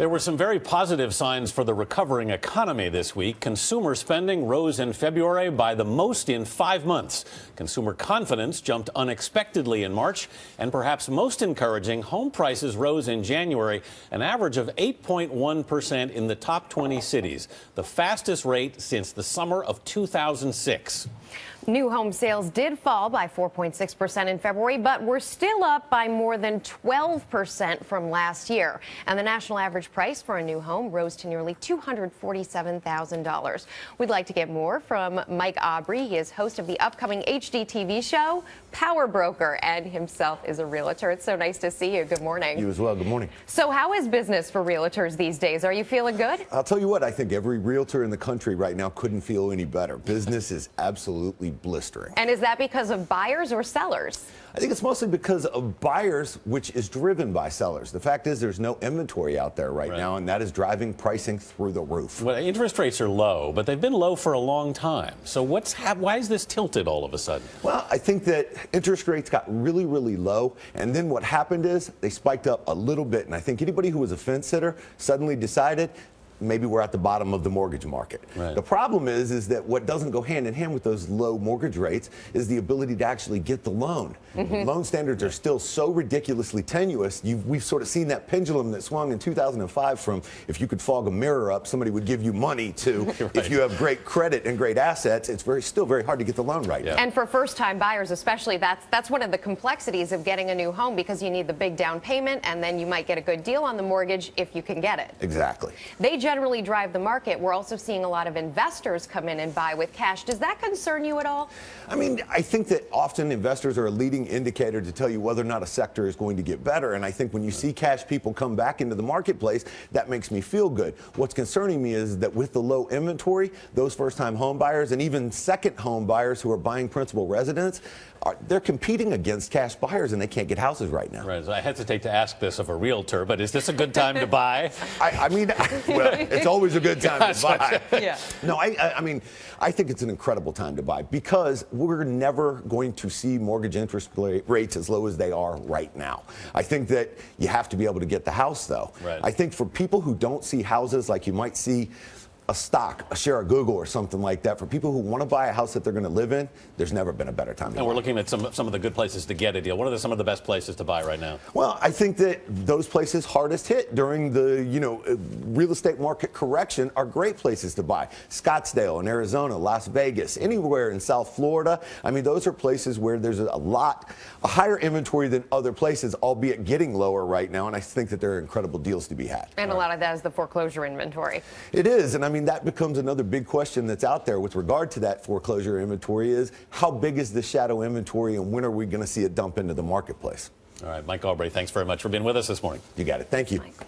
There were some very positive signs for the recovering economy this week. Consumer spending rose in February by the most in 5 months. Consumer confidence jumped unexpectedly in March. And perhaps most encouraging, home prices rose in January, an average of 8.1% in the top 20 cities, the fastest rate since the summer of 2006. New home sales did fall by 4.6% in February, but we're still up by more than 12% from last year. And the national average price for a new home rose to nearly $247,000. We'd like to get more from Mike Aubrey. He is host of the upcoming HGTV show, Power Broker, and himself is a realtor. It's so nice to see you. Good morning. You as well. Good morning. So how is business for realtors these days? Are you feeling good? I'll tell you what, I think every realtor in the country right now couldn't feel any better. Business is absolutely blistering. And is that because of buyers or sellers? I think it's mostly because of buyers, which is driven by sellers. The fact is there's no inventory out there right now, and that is driving pricing through the roof. Well, interest rates are low, but they've been low for a long time. So why is this tilted all of a sudden? Well, I think that interest rates got really, really low, and then what happened is they spiked up a little bit, and I think anybody who was a fence sitter suddenly decided maybe we're at the bottom of the mortgage market. Right. The problem is that what doesn't go hand in hand with those low mortgage rates is the ability to actually get the loan. Loan standards are still so ridiculously tenuous. We've sort of seen that pendulum that swung in 2005 from if you could fog a mirror up, somebody would give you money, to Right. if you have great credit and great assets, it's still very hard to get the loan right now. And for first-time buyers especially, that's one of the complexities of getting a new home, because you need the big down payment, and then you might get a good deal on the mortgage if you can get it. Exactly. They generally drive the market. We're also seeing a lot of investors come in and buy with cash. Does that concern you at all? I mean, I think that often investors are a leading indicator to tell you whether or not a sector is going to get better. And I think when you see cash people come back into the marketplace, that makes me feel good. What's concerning me is that with the low inventory, those first-time home buyers and even second home buyers who are buying principal residence, they're competing against cash buyers, and they can't get houses right now. Right. So I hesitate to ask this of a realtor, but is this a good time to buy? I mean, well, it's always a good time to buy. Yeah. No, I mean, I think it's an incredible time to buy because we're never going to see mortgage interest rates as low as they are right now. I think that you have to be able to get the house, though. Right. I think for people who don't see houses like you might see a stock, a share of Google or something like that, for people who want to buy a house that they're going to live in, there's never been a better time to buy. And we're looking at some of the good places to get a deal. What are some of the best places to buy right now? Well, I think that those places hardest hit during the, real estate market correction are great places to buy. Scottsdale in Arizona, Las Vegas, anywhere in South Florida. I mean, those are places where there's a higher inventory than other places, albeit getting lower right now. And I think that there are incredible deals to be had. And a lot of that is the foreclosure inventory. It is. And I mean, that becomes another big question that's out there with regard to that foreclosure inventory is how big is the shadow inventory and when are we going to see it dump into the marketplace? All right, Mike Aubrey, thanks very much for being with us this morning. You got it. Thank you. Mike.